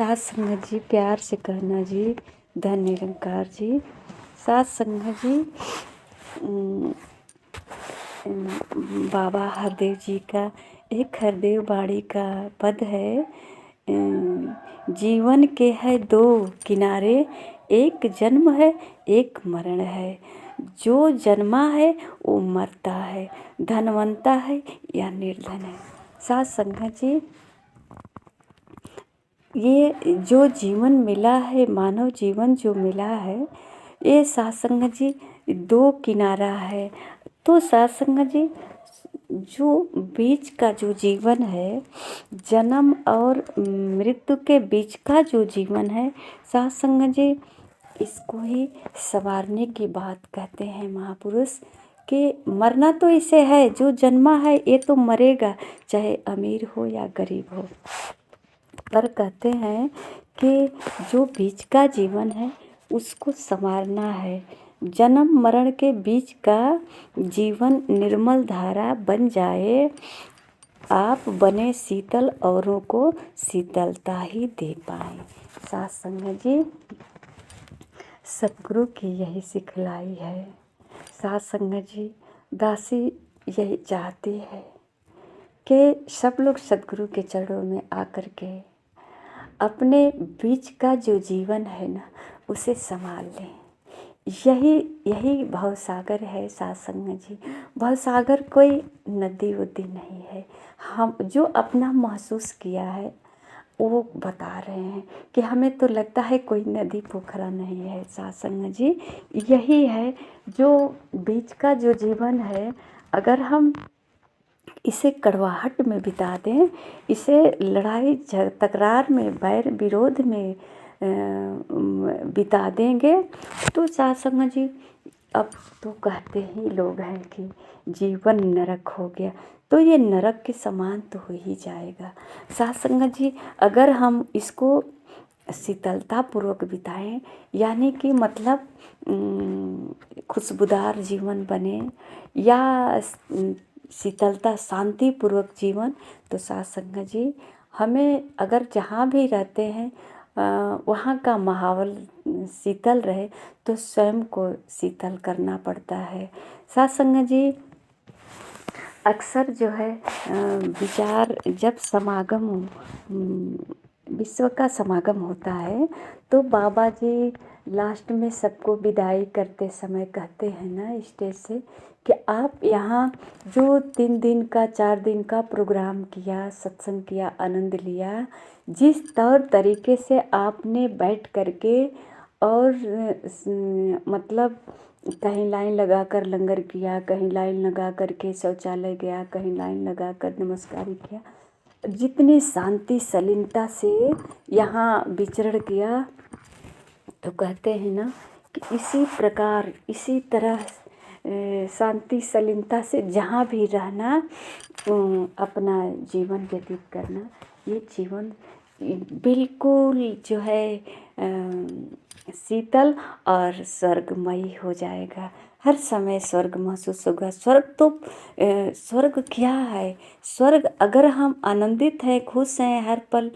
सात संगत जी, प्यार से कहना जी, धन निरंकार जी। सात संगत जी, बाबा हरदेव जी का एक हरदेव बाड़ी का पद है। जीवन के है दो किनारे, एक जन्म है एक मरण है। जो जन्मा है वो मरता है, धनवंता है या निर्धन है। सात संगत जी, ये जो जीवन मिला है, मानव जीवन जो मिला है, ये सात संगत जी दो किनारा है। तो सात संगत जी, जो बीच का जो जीवन है, जन्म और मृत्यु के बीच का जो जीवन है, सात संगत जी इसको ही संवारने की बात कहते हैं महापुरुष। कि मरना तो इसे है, जो जन्मा है ये तो मरेगा, चाहे अमीर हो या गरीब हो। पर कहते हैं कि जो बीच का जीवन है उसको संवारना है। जन्म मरण के बीच का जीवन निर्मल धारा बन जाए, आप बने शीतल, औरों को शीतलता ही दे पाए। सात संगत जी, सतगुरु की यही सिखलाई है। सात संगत जी, दासी यही चाहती है कि सब लोग सतगुरु के चरणों में आकर के अपने बीच का जो जीवन है ना, उसे संभाल लें। यही भवसागर है सात संगत जी। भवसागर कोई नदी वदी नहीं है, हम जो अपना महसूस किया है वो बता रहे हैं कि हमें तो लगता है कोई नदी पोखरा नहीं है। सात संगत जी, यही है जो बीच का जो जीवन है। अगर हम इसे कड़वाहट में बिता दें, इसे लड़ाई तकरार में, बैर विरोध में बिता देंगे, तो सात संगत जी अब तो कहते ही लोग हैं कि जीवन नरक हो गया, तो ये नरक के समान तो हो ही जाएगा। सात संगत जी, अगर हम इसको शीतलता पूर्वक बिताएं, यानी कि मतलब खुशबूदार जीवन बने या शीतलता शांति पूर्वक जीवन, तो सात संगत जी हमें अगर जहाँ भी रहते हैं वहाँ का माहौल शीतल रहे, तो स्वयं को शीतल करना पड़ता है। सात संगत जी, अक्सर जो है विचार जब समागम विश्व का समागम होता है, तो बाबा जी लास्ट में सबको विदाई करते समय कहते हैं ना स्टेज से कि आप यहाँ जो 3 दिन का 4 दिन का प्रोग्राम किया, सत्संग किया, आनंद लिया, जिस तौर तरीके से आपने बैठ करके और मतलब कहीं लाइन लगा कर लंगर किया, कहीं लाइन लगा कर के शौचालय गया, कहीं लाइन लगा कर नमस्कार किया, जितनी शांति सलीनता से यहाँ विचरण किया, तो कहते हैं ना कि इसी प्रकार इसी तरह शांति सलीनता से जहाँ भी रहना, अपना जीवन व्यतीत करना, ये जीवन बिल्कुल जो है शीतल और स्वर्गमयी हो जाएगा। हर समय स्वर्ग महसूस होगा। स्वर्ग तो स्वर्ग क्या है? स्वर्ग अगर हम आनंदित हैं, खुश हैं हर पल,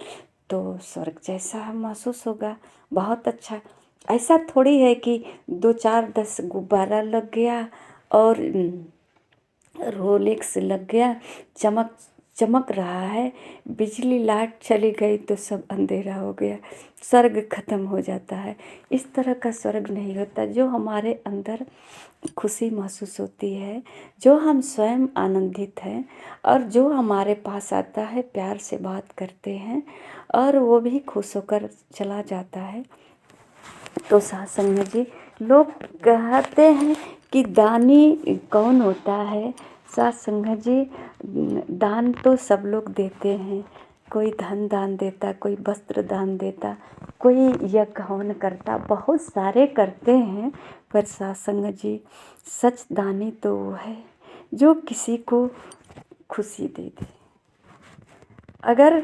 तो स्वर्ग जैसा महसूस होगा। बहुत अच्छा। ऐसा थोड़ी है कि 2 4 10 गुब्बारा लग गया और रोलेक्स लग गया, चमक रहा है, बिजली लाइट चली गई तो सब अंधेरा हो गया, स्वर्ग खत्म हो जाता है। इस तरह का स्वर्ग नहीं होता। जो हमारे अंदर खुशी महसूस होती है, जो हम स्वयं आनंदित हैं और जो हमारे पास आता है, प्यार से बात करते हैं और वो भी खुश होकर चला जाता है, तो सात संगत जी, लोग कहते हैं कि दानी कौन होता है? सात संगत जी, दान तो सब लोग देते हैं। कोई धन दान देता, कोई वस्त्र दान देता, कोई यज्ञ हवन करता, बहुत सारे करते हैं। पर सात संगत जी, सच दानी तो वो है जो किसी को खुशी दे दे। अगर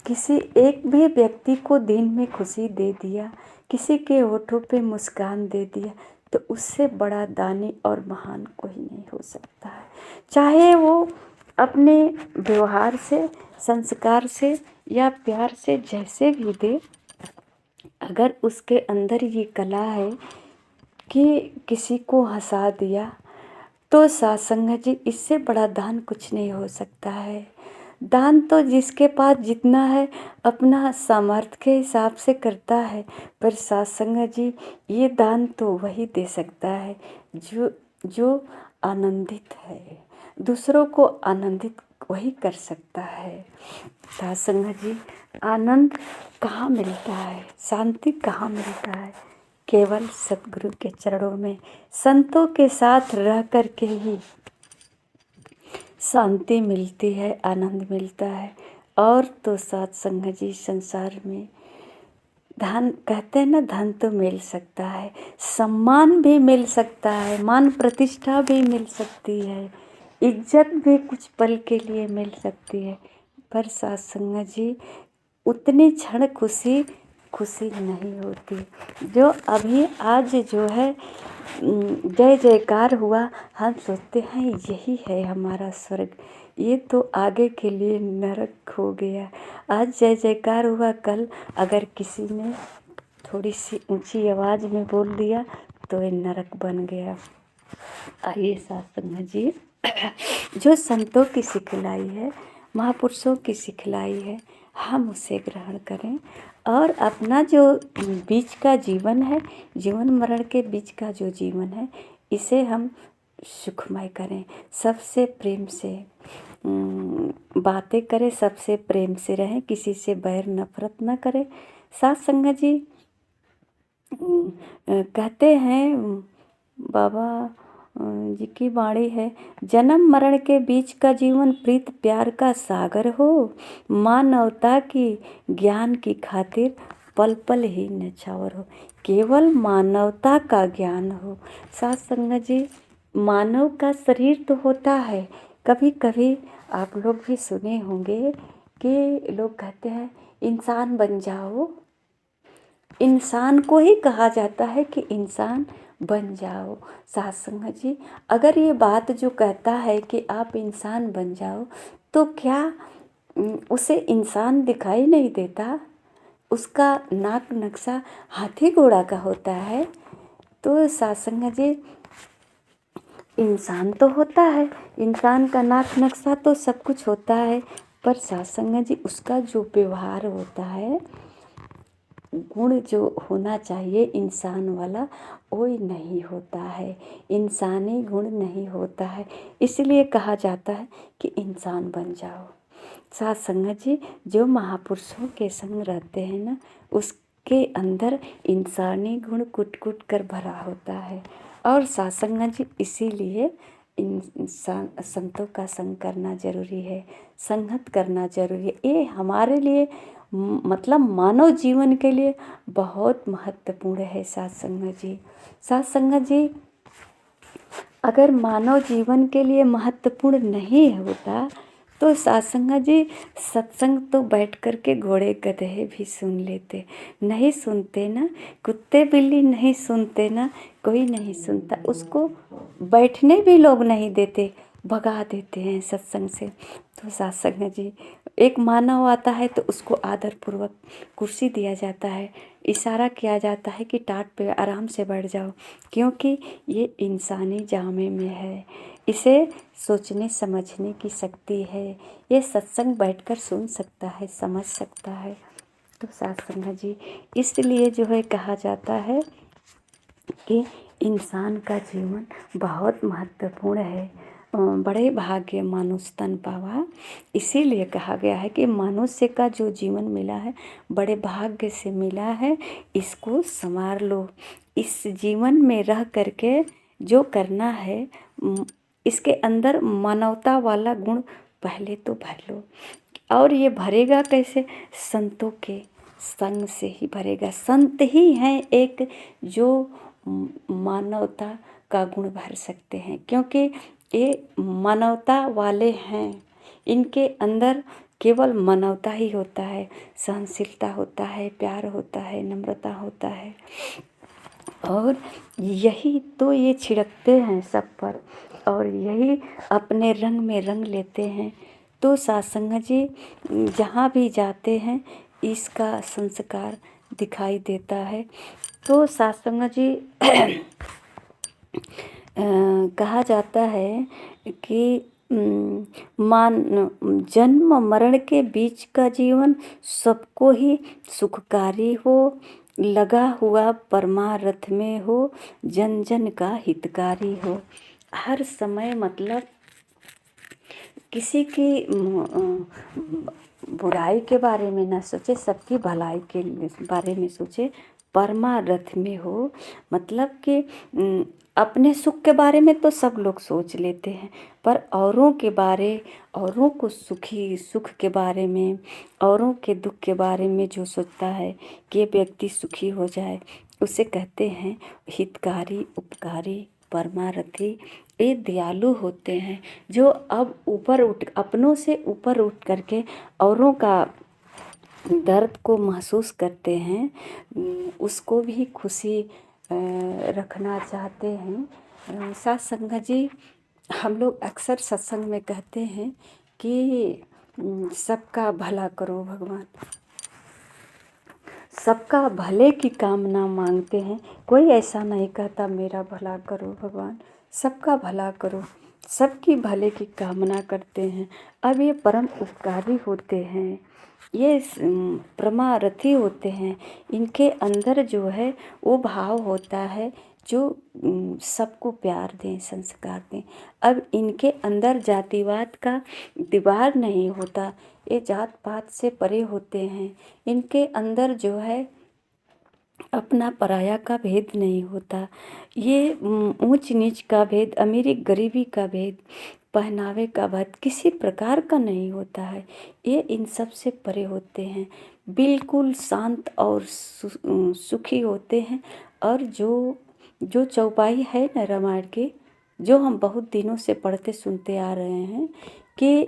किसी एक भी व्यक्ति को दिन में खुशी दे दिया, किसी के होठों पे मुस्कान दे दिया, तो उससे बड़ा दानी और महान कोई नहीं हो सकता है। चाहे वो अपने व्यवहार से, संस्कार से या प्यार से जैसे भी दे, अगर उसके अंदर ये कला है कि किसी को हंसा दिया, तो सत्संग जी इससे बड़ा दान कुछ नहीं हो सकता है। दान तो जिसके पास जितना है अपना सामर्थ्य के हिसाब से करता है, पर सत्संग जी ये दान तो वही दे सकता है जो जो आनंदित है। दूसरों को आनंदित वही कर सकता है। सत्संग जी आनंद कहाँ मिलता है, शांति कहाँ मिलता है? केवल सतगुरु के चरणों में, संतों के साथ रह कर के ही शांति मिलती है, आनंद मिलता है। और तो सत्संग जी संसार में धन, कहते हैं ना, धन तो मिल सकता है, सम्मान भी मिल सकता है, मान प्रतिष्ठा भी मिल सकती है, इज्जत भी कुछ पल के लिए मिल सकती है, पर सत्संग जी उतनी क्षण खुशी नहीं होती जो अभी आज जो है जय जयकार हुआ। हम सोचते हैं यही है हमारा स्वर्ग, ये तो आगे के लिए नरक हो गया। आज जय जयकार हुआ, कल अगर किसी ने थोड़ी सी ऊंची आवाज़ में बोल दिया तो ये नरक बन गया। आइए सत्संग जी जो संतों की सिखलाई है, महापुरुषों की सिखलाई है, हम उसे ग्रहण करें और अपना जो बीच का जीवन है, जीवन मरण के बीच का जो जीवन है, इसे हम सुखमय करें। सबसे प्रेम से बातें करें, सबसे प्रेम से रहें, किसी से बैर नफरत न करें। सत्संग जी कहते हैं, बाबा जी की वाणी है, जन्म मरण के बीच का जीवन प्रीत प्यार का सागर हो, मानवता की ज्ञान की खातिर पल पल ही नछावर हो। केवल मानवता का ज्ञान हो। सत्संग जी मानव का शरीर तो होता है, कभी कभी आप लोग भी सुने होंगे कि लोग कहते हैं इंसान बन जाओ, इंसान को ही कहा जाता है कि इंसान बन जाओ। सत्संग जी अगर ये बात जो कहता है कि आप इंसान बन जाओ, तो क्या उसे इंसान दिखाई नहीं देता? उसका नाक नक्शा हाथी घोड़ा का होता है। तो सत्संग जी इंसान तो होता है, इंसान का नाक नक्शा तो सब कुछ होता है, पर सत्संग जी उसका जो व्यवहार होता है, गुण जो होना चाहिए इंसान वाला, वो नहीं होता है, इंसानी गुण नहीं होता है। इसलिए कहा जाता है कि इंसान बन जाओ। सत्संग जी जो महापुरुषों के संग रहते हैं ना, उसके अंदर इंसानी गुण कुट कुट कर भरा होता है। और सत्संग जी इसीलिए इंसान संतों का संग करना जरूरी है, संगत करना जरूरी है। ये हमारे लिए मतलब मानव जीवन के लिए बहुत महत्वपूर्ण है सत्संग जी। सत्संग जी अगर मानव जीवन के लिए महत्वपूर्ण नहीं होता तो सत्संग जी सत्संग तो बैठ कर के घोड़े गधे भी सुन लेते, नहीं सुनते ना, कुत्ते बिल्ली नहीं सुनते ना, कोई नहीं सुनता, उसको बैठने भी लोग नहीं देते, भगा देते हैं सत्संग से। तो सत्संग जी एक मानव आता है तो उसको आदरपूर्वक कुर्सी दिया जाता है, इशारा किया जाता है कि टाट पे आराम से बैठ जाओ, क्योंकि ये इंसानी जामे में है, इसे सोचने समझने की शक्ति है, ये सत्संग बैठकर सुन सकता है, समझ सकता है। तो सत्संग जी इसलिए जो है कहा जाता है कि इंसान का जीवन बहुत महत्वपूर्ण है। बड़े भाग्य मानुष तन पावा, इसीलिए कहा गया है कि मनुष्य का जो जीवन मिला है बड़े भाग्य से मिला है, इसको संवार लो। इस जीवन में रह करके जो करना है, इसके अंदर मानवता वाला गुण पहले तो भर लो। और ये भरेगा कैसे? संतों के संग से ही भरेगा। संत ही हैं एक जो मानवता का गुण भर सकते हैं, क्योंकि ये मानवता वाले हैं, इनके अंदर केवल मानवता ही होता है, सहनशीलता होता है, प्यार होता है, नम्रता होता है, और यही तो ये छिड़कते हैं सब पर। और यही अपने रंग में रंग लेते हैं। तो सासंग जी जहाँ भी जाते हैं इसका संस्कार दिखाई देता है। तो सासंग जी कहा जाता है कि जन्म मरण के बीच का जीवन सबको ही सुखकारी हो, लगा हुआ परमार्थ में हो, जन जन का हितकारी हो। हर समय मतलब किसी की बुराई के बारे में ना सोचे, सबकी भलाई के बारे में सोचे, परमार्थ में हो। मतलब कि अपने सुख के बारे में तो सब लोग सोच लेते हैं, पर औरों को सुख के बारे में, औरों के दुख के बारे में जो सोचता है कि ये व्यक्ति सुखी हो जाए, उसे कहते हैं हितकारी, उपकारी, परमारथी। ये दयालु होते हैं जो अब अपनों से ऊपर उठ करके औरों का दर्द को महसूस करते हैं, उसको भी खुशी रखना चाहते हैं। सत्संग जी हम लोग अक्सर सत्संग में कहते हैं कि सबका भला करो भगवान, सबका भले की कामना मांगते हैं। कोई ऐसा नहीं कहता मेरा भला करो भगवान, सबका भला करो, सबकी भले की कामना करते हैं। अब ये परम उपकारी होते हैं, ये परमारथी होते हैं। इनके अंदर जो है वो भाव होता है जो सबको प्यार दें, संस्कार दें। अब इनके अंदर जातिवाद का दीवार नहीं होता, ये जात पात से परे होते हैं। इनके अंदर जो है अपना पराया का भेद नहीं होता। ये ऊंच नीच का भेद, अमीरी गरीबी का भेद, पहनावे का भेद किसी प्रकार का नहीं होता है। ये इन सब से परे होते हैं, बिल्कुल शांत और सुखी होते हैं। और जो चौपाई है न रामायण की, जो हम बहुत दिनों से पढ़ते सुनते आ रहे हैं कि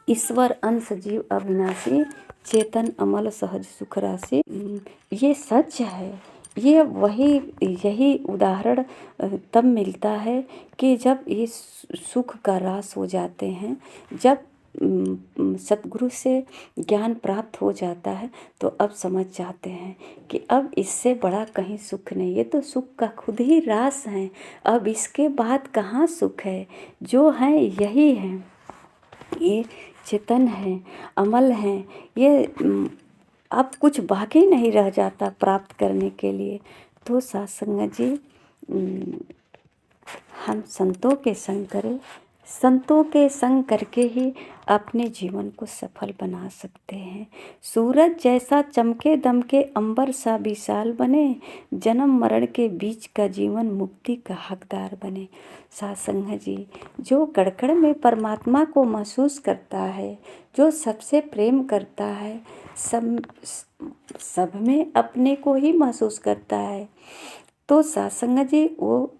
ईश्वर अंश जीव अविनाशी, चेतन अमल सहज सुख राशि, ये सच है। यही उदाहरण तब मिलता है कि जब ये सुख का रास हो जाते हैं, जब सतगुरु से ज्ञान प्राप्त हो जाता है, तो अब समझ जाते हैं कि अब इससे बड़ा कहीं सुख नहीं, ये तो सुख का खुद ही रास है। अब इसके बाद कहाँ सुख है, जो है यही है, ये चेतन है, अमल है। ये अब कुछ बाकी नहीं रह जाता प्राप्त करने के लिए। तो सत्संग जी हम संतों के संग करें, संतों के संग करके ही अपने जीवन को सफल बना सकते हैं। सूरज जैसा चमके दमके, अंबर सा विशाल बने, जन्म मरण के बीच का जीवन मुक्ति का हकदार बने। सत्संग जी जो कड़कड़ में परमात्मा को महसूस करता है, जो सबसे प्रेम करता है, सब में अपने को ही महसूस करता है, तो सत्संग जी वो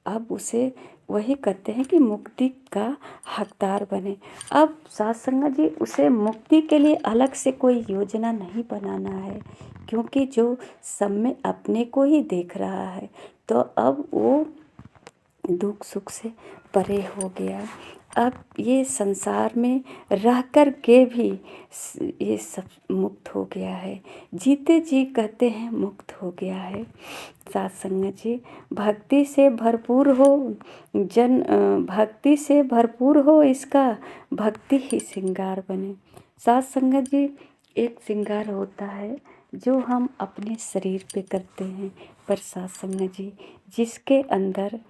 अब उसे वही कहते हैं कि मुक्ति का हकदार बने। अब सत्संग जी उसे मुक्ति के लिए अलग से कोई योजना नहीं बनाना है, क्योंकि जो सब में अपने को ही देख रहा है, तो अब वो दुख सुख से परे हो गया। अब ये संसार में रह कर के भी ये सब मुक्त हो गया है, जीते जी कहते हैं मुक्त हो गया है। सत्संग जी भक्ति से भरपूर हो, भक्ति से भरपूर हो इसका, भक्ति ही श्रृंगार बने। सत्संग जी एक श्रृंगार होता है जो हम अपने शरीर पे करते हैं, पर सत्संग जी जिसके अंदर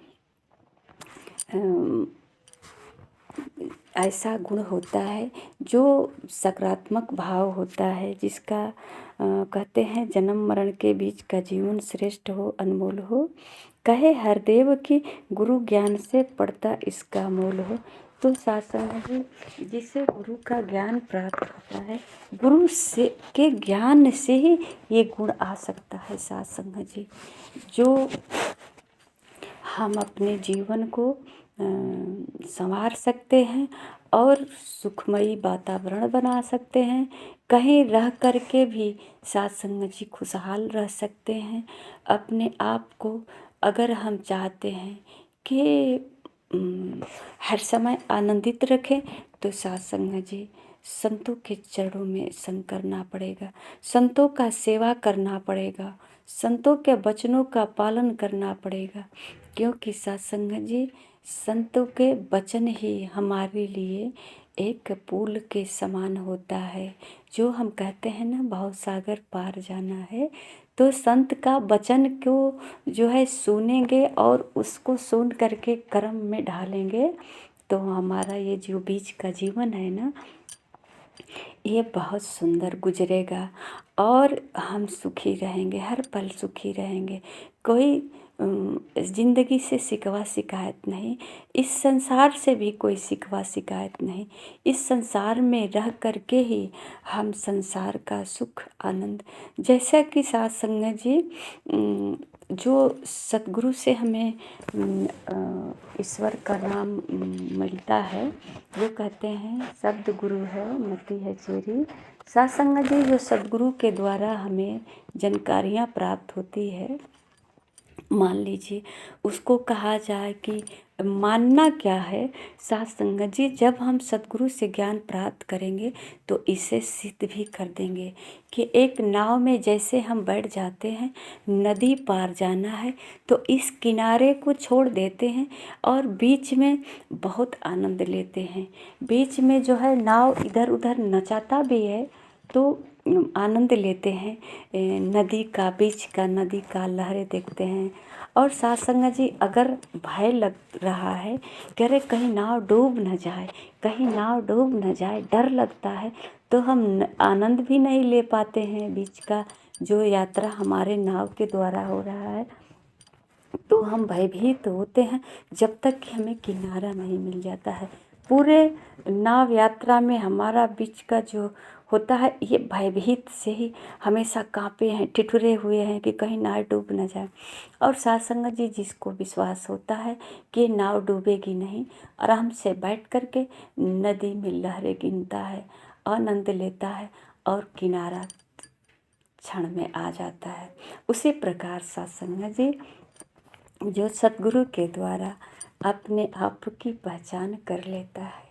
ऐसा गुण होता है जो सकारात्मक भाव होता है, जिसका कहते हैं जन्म मरण के बीच का जीवन श्रेष्ठ हो, अनमोल हो, कहे हरदेव की गुरु ज्ञान से पड़ता इसका मोल हो। तो सत्संग जी जिसे गुरु का ज्ञान प्राप्त होता है, गुरु से के ज्ञान से ही ये गुण आ सकता है। सत्संग जी जो हम अपने जीवन को संवार सकते हैं और सुखमयी वातावरण बना सकते हैं। कहीं रह कर के भी सत्संग जी खुशहाल रह सकते हैं। अपने आप को अगर हम चाहते हैं कि हर समय आनंदित रखें, तो साथ संगत जी संतों के चरणों में संग करना पड़ेगा, संतों का सेवा करना पड़ेगा, संतों के वचनों का पालन करना पड़ेगा। क्योंकि साथ संगत जी संतों के वचन ही हमारे लिए एक पुल के समान होता है। जो हम कहते हैं ना भव सागर पार जाना है, तो संत का वचन को जो है सुनेंगे और उसको सुन करके कर्म में ढालेंगे, तो हमारा ये जो बीच का जीवन है ना, ये बहुत सुंदर गुजरेगा और हम सुखी रहेंगे, हर पल सुखी रहेंगे। कोई ज़िंदगी से शिकवा शिकायत नहीं, इस संसार से भी कोई शिकवा शिकायत नहीं। इस संसार में रह करके ही हम संसार का सुख आनंद, जैसा कि साथ संगत जी जो सतगुरु से हमें ईश्वर का नाम मिलता है, वो कहते हैं शब्द गुरु है मति है चेरी। साथ संगत जी जो सतगुरु के द्वारा हमें जानकारियाँ प्राप्त होती है, मान लीजिए उसको कहा जाए कि मानना क्या है। साथ संगत जी जब हम सतगुरु से ज्ञान प्राप्त करेंगे तो इसे सिद्ध भी कर देंगे कि एक नाव में जैसे हम बैठ जाते हैं, नदी पार जाना है तो इस किनारे को छोड़ देते हैं और बीच में बहुत आनंद लेते हैं। बीच में जो है नाव इधर उधर नचाता भी है तो आनंद लेते हैं नदी का, बीच का नदी का लहरें देखते हैं। और साथ संगत जी अगर भय लग रहा है कि अरे कहीं नाव डूब न जाए, कहीं नाव डूब न जाए, डर लगता है, तो हम आनंद भी नहीं ले पाते हैं बीच का जो यात्रा हमारे नाव के द्वारा हो रहा है। तो हम भयभीत होते हैं जब तक कि हमें किनारा नहीं मिल जाता है। पूरे नाव यात्रा में हमारा बीच का जो होता है, ये भयभीत से ही हमेशा काँपे हैं, ठिठुरे हुए हैं कि कहीं नाव डूब न जाए। और साथ संगत जी जिसको विश्वास होता है कि नाव डूबेगी नहीं, आराम से बैठ कर के नदी में लहरें गिनता है, आनंद लेता है और किनारा क्षण में आ जाता है। उसी प्रकार साथ संगत जी जो सतगुरु के द्वारा अपने आप की पहचान कर लेता है,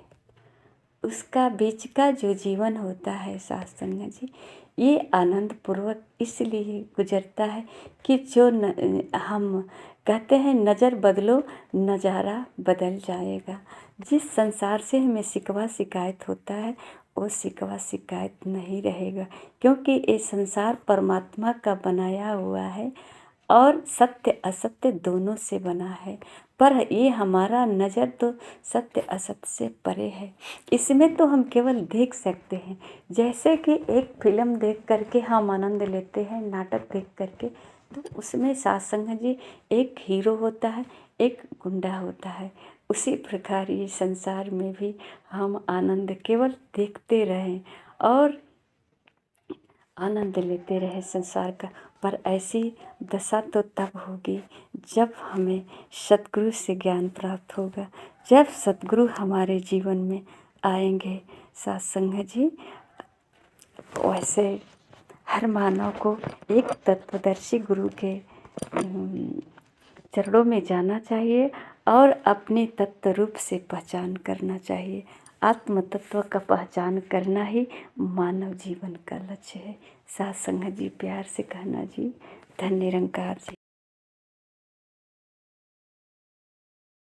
उसका बीच का जो जीवन होता है साथ संगत जी, ये आनंद पूर्वक इसलिए गुजरता है कि जो हम कहते हैं नज़र बदलो नज़ारा बदल जाएगा। जिस संसार से हमें शिकवा शिकायत होता है वो शिकवा शिकायत नहीं रहेगा, क्योंकि ये संसार परमात्मा का बनाया हुआ है और सत्य असत्य दोनों से बना है। पर ये हमारा नज़र तो सत्य असत्य से परे है। इसमें तो हम केवल देख सकते हैं, जैसे कि एक फिल्म देख करके हम आनंद लेते हैं, नाटक देख करके, तो उसमें साथ संगत जी एक हीरो होता है, एक गुंडा होता है। उसी प्रकार ये संसार में भी हम आनंद केवल देखते रहें और आनंद लेते रहे संसार का। पर ऐसी दशा तो तब होगी जब हमें सतगुरु से ज्ञान प्राप्त होगा, जब सतगुरु हमारे जीवन में आएंगे। साथ संगत जी वैसे हर मानव को एक तत्वदर्शी गुरु के चरणों में जाना चाहिए और अपने तत्व रूप से पहचान करना चाहिए। आत्म तत्व का पहचान करना ही मानव जीवन का लक्ष्य है। साथ संगत जी प्यार से कहना जी, धन्य निरंकार जी।